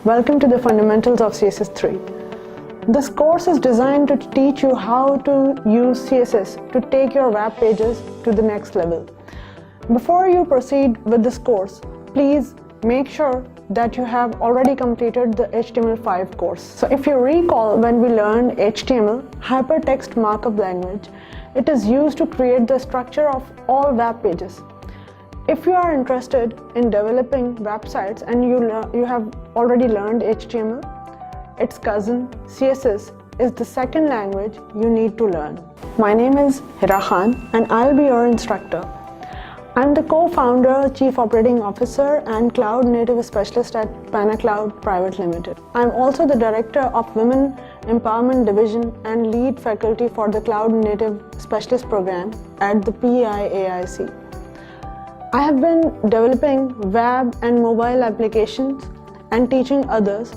Welcome to the Fundamentals of CSS 3. This course is designed to teach you how to use CSS to take your web pages to the next level. Before you proceed with this course, please make sure that you have already completed the HTML5 course. So if you recall, when we learned HTML, hypertext markup language, it is used to create the structure of all web pages. If you are interested in developing websites and you have already learned HTML, its cousin CSS is the second language you need to learn. My name is Hira Khan and I'll be your instructor. I'm the co-founder, Chief Operating Officer and Cloud Native Specialist at PanaCloud Private Limited. I'm also the Director of Women Empowerment Division and Lead Faculty for the Cloud Native Specialist Program at the PIAIC. I have been developing web and mobile applications and teaching others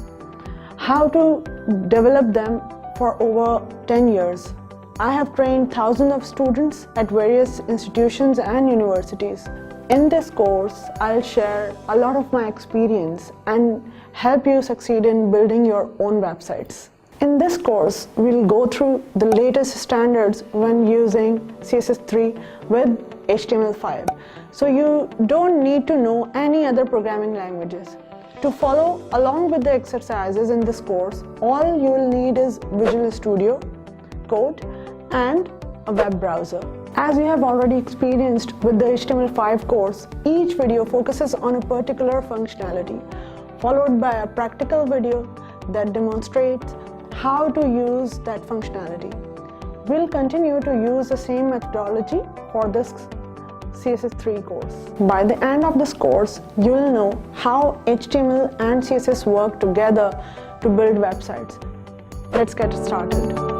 how to develop them for over 10 years. I have trained thousands of students at various institutions and universities. In this course, I'll share a lot of my experience and help you succeed in building your own websites. In this course, we'll go through the latest standards when using CSS3 with HTML5. So you don't need to know any other programming languages. To follow along with the exercises in this course, all you will need is Visual Studio Code and a web browser. As you have already experienced with the HTML5 course, each video focuses on a particular functionality, followed by a practical video that demonstrates how to use that functionality. We'll continue to use the same methodology for this CSS3 course. By the end of this course, you will know how HTML and CSS work together to build websites. Let's get started.